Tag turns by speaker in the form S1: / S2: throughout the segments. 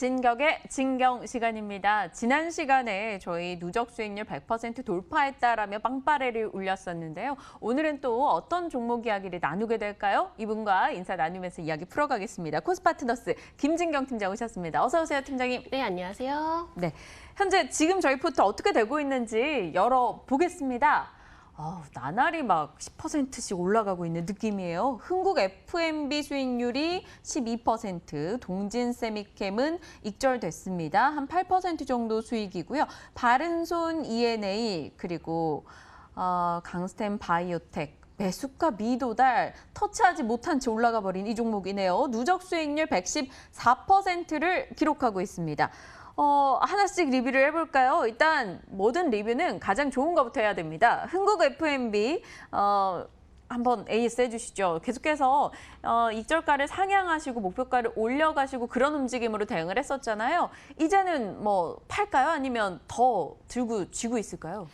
S1: 진격의 진경 시간입니다. 지난 시간에 저희 누적 수익률 100% 돌파했다라며 빵빠레를 울렸었는데요. 오늘은 또 어떤 종목 이야기를 나누게 될까요? 이분과 인사 나누면서 이야기 풀어가겠습니다. 코스파트너스 김진경 팀장 오셨습니다. 어서 오세요, 팀장님.
S2: 네, 안녕하세요.
S1: 네, 현재 지금 저희 포트 어떻게 되고 있는지 열어보겠습니다. 나날이 막 10%씩 올라가고 있는 느낌이에요. 흥국 F&B 수익률이 12%, 동진 세미캠은 익절됐습니다. 한 8% 정도 수익이고요. 바른손 E&A 그리고 강스템 바이오텍, 매수가 미도달 터치하지 못한 채 올라가 버린 이 종목이네요. 누적 수익률 114%를 기록하고 있습니다. 하나씩 리뷰를 해볼까요? 일단 모든 리뷰는 가장 좋은 것부터 해야 됩니다. 흥국 F&B 한번 AS 해주시죠. 계속해서 익절가를 상향하시고 목표가를 올려가시고 그런 움직임으로 대응을 했었잖아요. 이제는 뭐 팔까요? 아니면 더 들고 쥐고 있을까요?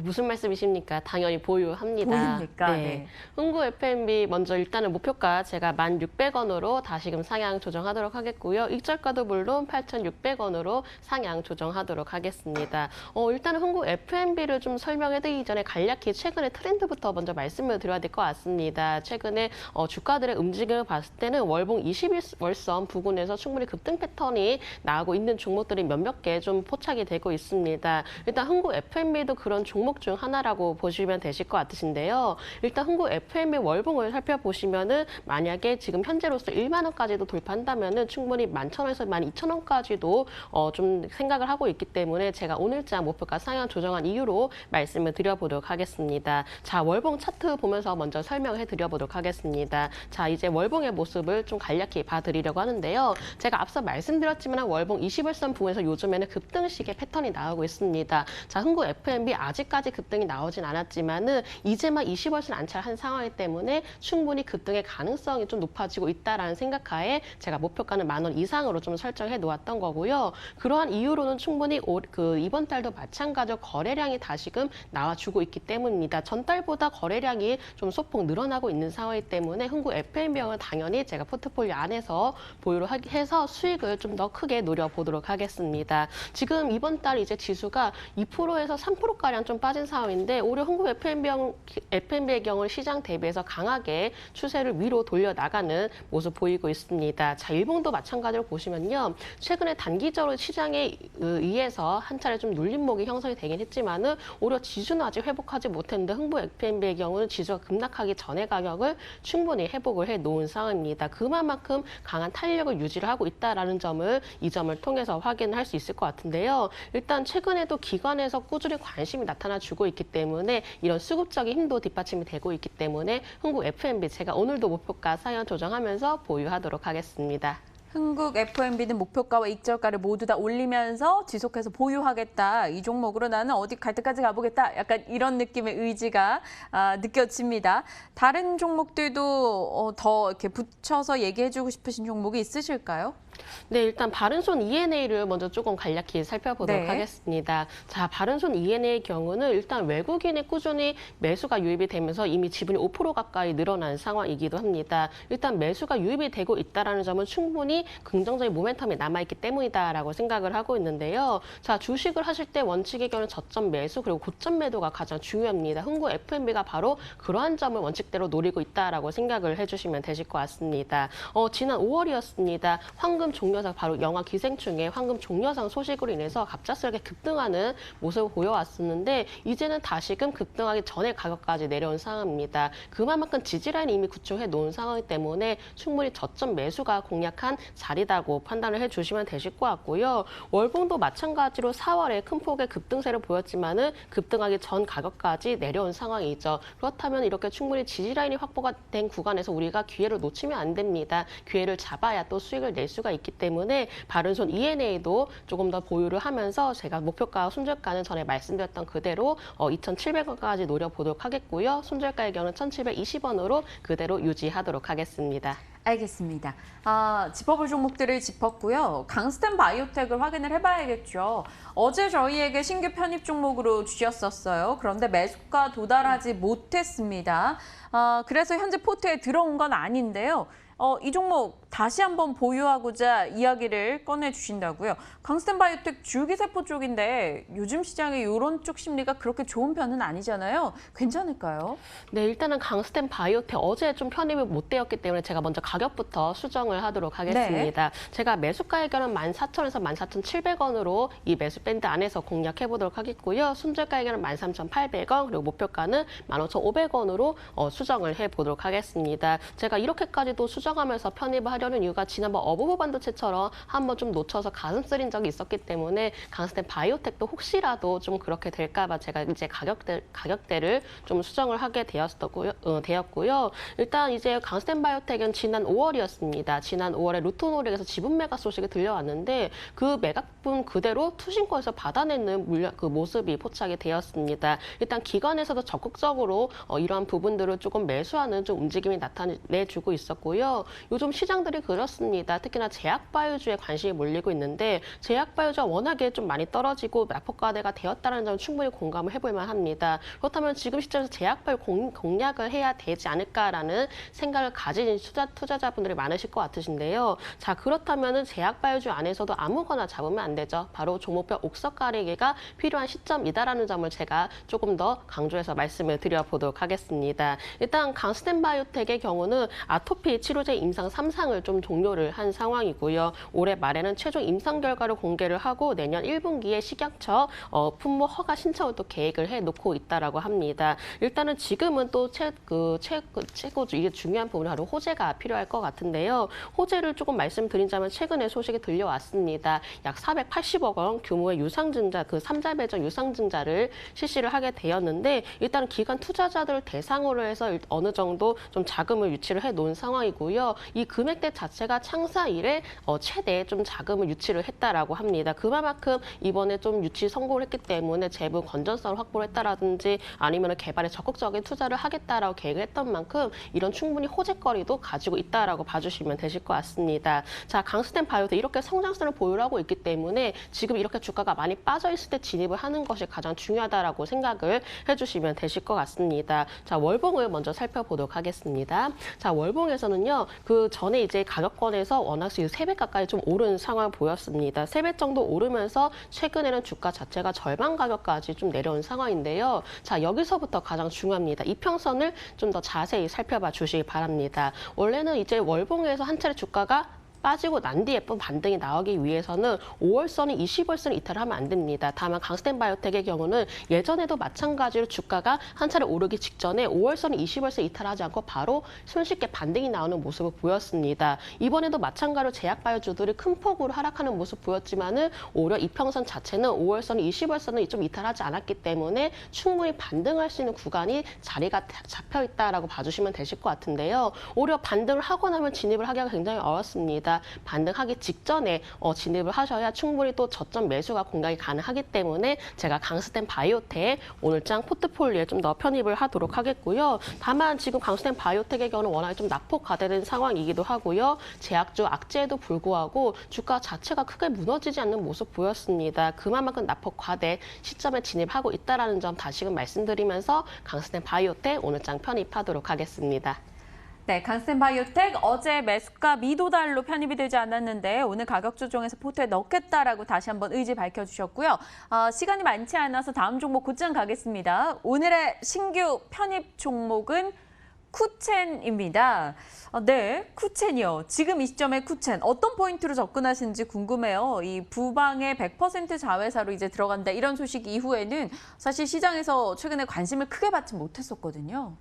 S2: 무슨 말씀이십니까? 당연히 보유합니다.
S1: 보유입니까?
S2: 네.
S1: 네.
S2: 흥국 F&B 먼저 일단은 목표가 제가 1,600원으로 다시금 상향 조정하도록 하겠고요. 익절가도 물론 8,600원으로 상향 조정하도록 하겠습니다. 일단은 흥국 F&B를 좀 설명해드리기 전에 간략히 최근의 트렌드부터 먼저 말씀을 드려야 될 것 같습니다. 최근에 주가들의 움직임을 봤을 때는 월봉 21월선 부근에서 충분히 급등 패턴이 나오고 있는 종목들이 몇몇 개 좀 포착이 되고 있습니다. 일단 흥국 F&B도 그런 종목 중 하나라고 보시면 되실 것 같으신데요. 일단 흥국 F&B 월봉을 살펴보시면은 만약에 지금 현재로서 1만 원까지도 돌파한다면은 충분히 11,000원에서 12,000원까지도 좀 생각을 하고 있기 때문에 제가 오늘자 목표가 상향 조정한 이유로 말씀을 드려보도록 하겠습니다. 자, 월봉 차트 보면서 먼저 설명해 드려보도록 하겠습니다. 자, 이제 월봉의 모습을 좀 간략히 봐드리려고 하는데요. 제가 앞서 말씀드렸지만 월봉 20월선 부분에서 요즘에는 급등식의 패턴이 나오고 있습니다. 자, 흥국 F&B 아직까지 급등이 나오진 않았지만은 이제만 20월선 안착한 상황이기 때문에 충분히 급등의 가능성이 좀 높아지고 있다라는 생각하에 제가 목표가는 10,000원 이상으로 좀 설정해 놓았던 거고요. 그러한 이유로는 충분히 이번 달도 마찬가지로 거래량이 다시금 나와주고 있기 때문입니다. 전달보다 거래량이 좀 소폭 늘어나고 있는 상황이기 때문에 흥국 F&B형은 당연히 제가 포트폴리오 안에서 보유를 해서 수익을 좀 더 크게 노려보도록 하겠습니다. 지금 이번 달 이제 지수가 2%에서 3%가량 좀 빠진 상황인데 오히려 흥국 F&B의 경우 시장 대비해서 강하게 추세를 위로 돌려나가는 모습 보이고 있습니다. 자, 일봉도 마찬가지로 보시면요. 최근에 단기적으로 시장에 의해서 한 차례 좀 눌림목이 형성이 되긴 했지만은 오히려 지수는 아직 회복하지 못했는데 흥국 F&B의 경우는 지수가 급락하기 전의 가격을 충분히 회복을 해 놓은 상황입니다. 그만큼 강한 탄력을 유지를 하고 있다라는 이 점을 통해서 확인할 수 있을 것 같은데요. 일단 최근에도 기관에서 꾸준히 관심이 나타나주고 있기 때문에 이런 수급적인 힘도 뒷받침이 되고 있기 때문에 흥국 F&B 제가 오늘도 목표가 상향 조정하면서 보유하도록 하겠습니다.
S1: 흥국 F&B는 목표가와 익절가를 모두 다 올리면서 지속해서 보유하겠다. 이 종목으로 나는 어디 갈 때까지 가보겠다. 약간 이런 느낌의 의지가 느껴집니다. 다른 종목들도 더 이렇게 붙여서 얘기해주고 싶으신 종목이 있으실까요?
S2: 네, 일단 바른손 E&A를 먼저 조금 간략히 살펴보도록 하겠습니다. 자, 바른손 E&A의 경우는 일단 외국인이 꾸준히 매수가 유입이 되면서 이미 지분이 5% 가까이 늘어난 상황이기도 합니다. 일단 매수가 유입이 되고 있다는 점은 충분히 긍정적인 모멘텀이 남아있기 때문이다라고 생각을 하고 있는데요. 자, 주식을 하실 때 원칙의 경우는 저점 매수 그리고 고점 매도가 가장 중요합니다. 흥국 F&B가 바로 그러한 점을 원칙대로 노리고 있다라고 생각을 해주시면 되실 것 같습니다. 지난 5월이었습니다. 황금 종려상 바로 영화 기생충의 황금 종려상 소식으로 인해서 갑작스럽게 급등하는 모습을 보여왔었는데 이제는 다시금 급등하기 전에 가격까지 내려온 상황입니다. 그만큼 지지라인이 이미 구축해 놓은 상황이기 때문에 충분히 저점 매수가 공략한 자리다고 판단을 해주시면 되실 것 같고요. 월봉도 마찬가지로 4월에 큰 폭의 급등세를 보였지만은 급등하기 전 가격까지 내려온 상황이죠. 그렇다면 이렇게 충분히 지지라인이 확보가 된 구간에서 우리가 기회를 놓치면 안 됩니다. 기회를 잡아야 또 수익을 낼 수가 있기 때문에 바른손 E&A도 조금 더 보유를 하면서 제가 목표가 손절가는 전에 말씀드렸던 그대로 2,700원까지 노려보도록 하겠고요. 손절가의 경우는 1,720원으로 그대로 유지하도록 하겠습니다.
S1: 알겠습니다. 짚어볼 종목들을 짚었고요. 강스템 바이오텍을 확인을 해봐야겠죠. 어제 저희에게 신규 편입 종목으로 주셨었어요. 그런데 매수가 도달하지 못했습니다. 그래서 현재 포트에 들어온 건 아닌데요. 이 종목 다시 한번 보유하고자 이야기를 꺼내주신다고요. 강스텐 바이오텍 줄기세포 쪽인데 요즘 시장에 이런 쪽 심리가 그렇게 좋은 편은 아니잖아요. 괜찮을까요?
S2: 네, 일단은 강스텐 바이오텍 어제 좀 편입이 못 되었기 때문에 제가 먼저 가격부터 수정을 하도록 하겠습니다. 제가 매수가 의견은 14,000에서 14,700원으로 이 매수 밴드 안에서 공략해 보도록 하겠고요. 손절가 의견은 13,800원 그리고 목표가는 15,500원으로 수정을 해 보도록 하겠습니다. 제가 이렇게까지도 수정하면서 편입을 하려는 이유가 지난번 어부부 반도체처럼 한번 좀 놓쳐서 가슴 쓰린 적이 있었기 때문에 강스텐 바이오텍도 혹시라도 좀 그렇게 될까 봐 제가 이제 가격대를 좀 수정을 하게 되었고요. 일단 이제 강스텐 바이오텍은 지난 5월이었습니다. 지난 5월에 루톤오릭에서 지분 매각 소식이 들려왔는데 그 매각분 그대로 투신권에서 받아내는 그 모습이 포착이 되었습니다. 일단 기관에서도 적극적으로 이러한 부분들을 조금 매수하는 좀 움직임이 나타내주고 있었고요. 요즘 시장들이 그렇습니다. 특히나 제약바이오주에 관심이 몰리고 있는데 제약바이오주가 워낙에 좀 많이 떨어지고 낙폭과대가 되었다는 점 충분히 공감을 해볼 만합니다. 그렇다면 지금 시점에서 제약바이오 공략을 해야 되지 않을까라는 생각을 가진 투자자분들이 많으실 것 같으신데요. 자, 그렇다면 제약바이오주 안에서도 아무거나 잡으면 안 되죠. 바로 종목별 옥석 가리기가 필요한 시점이다라는 점을 제가 조금 더 강조해서 말씀을 드려보도록 하겠습니다. 일단 강스텐 바이오텍의 경우는 아토피 치료제 임상 3상을 좀 종료를 한 상황이고요. 올해 말에는 최종 임상 결과를 공개를 하고 내년 1분기에 식약처 품목 허가 신청을 또 계획을 해놓고 있다라고 합니다. 일단은 지금은 또 최고 이게 중요한 부분이 바로 호재가 필요할 것 같은데요. 호재를 조금 말씀드리자면 최근에 소식이 들려왔습니다. 약 480억 원 규모의 유상증자, 그 3자 배정 유상증자를 실시를 하게 되었는데 일단 기관 투자자들을 대상으로 해서 어느 정도 좀 자금을 유치를 해놓은 상황이고요. 이 금액대 자체가 창사 이래 최대 좀 자금을 유치를 했다라고 합니다. 그만큼 이번에 좀 유치 성공을 했기 때문에 재무 건전성을 확보를 했다라든지 아니면 개발에 적극적인 투자를 하겠다라고 계획을 했던 만큼 이런 충분히 호재거리도 가지고 있다라고 봐주시면 되실 것 같습니다. 자, 강스텐 바이오텍 이렇게 성장성을 보유하고 있기 때문에 지금 이렇게 주가가 많이 빠져 있을 때 진입을 하는 것이 가장 중요하다라고 생각을 해주시면 되실 것 같습니다. 자, 월봉을 먼저 살펴보도록 하겠습니다. 자, 월봉에서는요, 그 전에 이제 가격권에서 워낙 3배 가까이 좀 오른 상황을 보였습니다. 3배 정도 오르면서 최근에는 주가 자체가 절반 가격까지 좀 내려온 상황인데요. 자, 여기서부터 가장 중요합니다. 이평선을 좀 더 자세히 살펴봐 주시기 바랍니다. 원래는 이제 월봉에서 한 차례 주가가 빠지고 난 뒤에 예쁜 반등이 나오기 위해서는 5월선이 20월선을 이탈을 하면 안 됩니다. 다만 강스텐 바이오텍의 경우는 예전에도 마찬가지로 주가가 한 차례 오르기 직전에 5월선이 20월선 이탈하지 않고 바로 손쉽게 반등이 나오는 모습을 보였습니다. 이번에도 마찬가지로 제약바이오주들이 큰 폭으로 하락하는 모습 보였지만은 오히려 이평선 자체는 5월선, 20월선은 좀 이탈하지 않았기 때문에 충분히 반등할 수 있는 구간이 자리가 잡혀 있다라고 봐주시면 되실 것 같은데요. 오히려 반등을 하고 나면 진입을 하기가 굉장히 어렵습니다. 반등하기 직전에 진입을 하셔야 충분히 또 저점 매수가 공략이 가능하기 때문에 제가 강스텐 바이오텍 오늘장 포트폴리오에 좀 더 편입을 하도록 하겠고요. 다만 지금 강스텐 바이오텍의 경우는 워낙에 좀 낙폭과대된 상황이기도 하고요. 제약주 악재에도 불구하고 주가 자체가 크게 무너지지 않는 모습 보였습니다. 그만큼 낙폭과대 시점에 진입하고 있다는 점 다시금 말씀드리면서 강스텐 바이오텍 오늘장 편입하도록 하겠습니다.
S1: 네, 강스텐 바이오텍 어제 매수가 미도달로 편입이 되지 않았는데 오늘 가격 조정에서 포트에 넣겠다라고 다시 한번 의지 밝혀주셨고요. 시간이 많지 않아서 다음 종목 곧장 가겠습니다. 오늘의 신규 편입 종목은 쿠첸입니다. 네, 쿠첸이요. 지금 이 시점에 쿠첸 어떤 포인트로 접근하시는지 궁금해요. 이 부방의 100% 자회사로 이제 들어간다 이런 소식 이후에는 사실 시장에서 최근에 관심을 크게 받지 못했었거든요.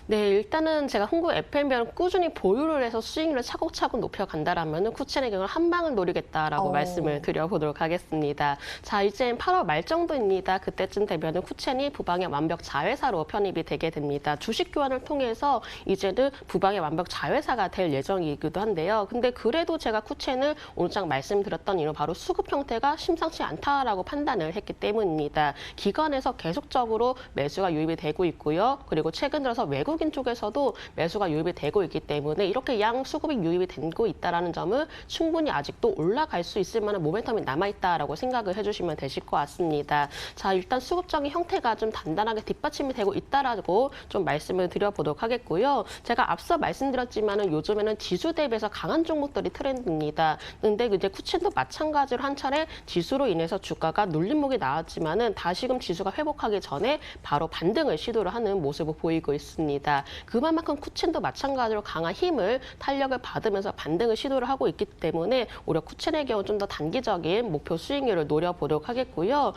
S2: 네, 일단은 제가 홍보 FMB를 꾸준히 보유를 해서 수익률을 차곡차곡 높여간다라면 쿠첸의 경우는 한 방을 노리겠다라고 말씀을 드려보도록 하겠습니다. 자, 이제 8월 말 정도입니다. 그때쯤 되면 쿠첸이 부방의 완벽 자회사로 편입이 되게 됩니다. 주식 교환을 통해서 이제는 부방의 완벽 자회사가 될 예정이기도 한데요. 근데 그래도 제가 쿠첸을 오늘장 말씀드렸던 이유 바로 수급 형태가 심상치 않다라고 판단을 했기 때문입니다. 기관에서 계속적으로 매수가 유입이 되고 있고요. 그리고 최근 들어서 외국 외국인 쪽에서도 매수가 유입이 되고 있기 때문에 이렇게 양 수급이 유입이 되고 있다는 점은 충분히 아직도 올라갈 수 있을 만한 모멘텀이 남아있다라고 생각을 해주시면 되실 것 같습니다. 자, 일단 수급적인 형태가 좀 단단하게 뒷받침이 되고 있다라고 좀 말씀을 드려보도록 하겠고요. 제가 앞서 말씀드렸지만은 요즘에는 지수 대비해서 강한 종목들이 트렌드입니다. 근데 이제 쿠첸도 마찬가지로 한 차례 지수로 인해서 주가가 눌림목이 나왔지만은 다시금 지수가 회복하기 전에 바로 반등을 시도를 하는 모습을 보이고 있습니다. 그만큼 쿠첸도 마찬가지로 강한 힘을 탄력을 받으면서 반등을 시도를 하고 있기 때문에 오히려 쿠첸의 경우 좀 더 단기적인 목표 수익률을 노려보도록 하겠고요.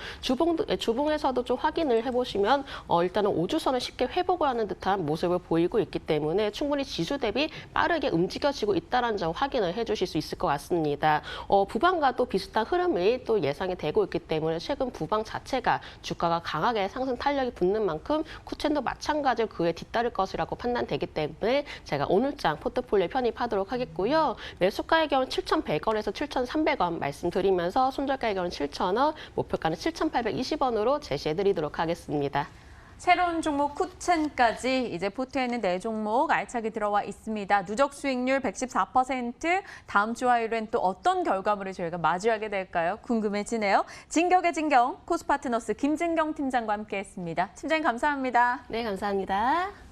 S2: 주봉에서도 좀 확인을 해보시면 일단은 5주선을 쉽게 회복을 하는 듯한 모습을 보이고 있기 때문에 충분히 지수 대비 빠르게 움직여지고 있다는 점 확인을 해주실 수 있을 것 같습니다. 부방과도 비슷한 흐름이 또 예상이 되고 있기 때문에 최근 부방 자체가 주가가 강하게 상승 탄력이 붙는 만큼 쿠첸도 마찬가지로 그에 뒤따를 것이라고 판단되기 때문에 제가 오늘장 포트폴리오에 편입하도록 하겠고요. 매수가의 경우는 7,100원에서 7,300원 말씀드리면서 손절가의 경우는 7,000원, 목표가는 7,820원으로 제시해드리도록 하겠습니다.
S1: 새로운 종목 쿠첸까지 이제 포트에는 4종목 알차게 들어와 있습니다. 누적 수익률 114%, 다음 주 화요일엔 또 어떤 결과물을 저희가 마주하게 될까요? 궁금해지네요. 진격의 진경, 코스파트너스 김진경 팀장과 함께했습니다. 팀장님 감사합니다.
S2: 네, 감사합니다.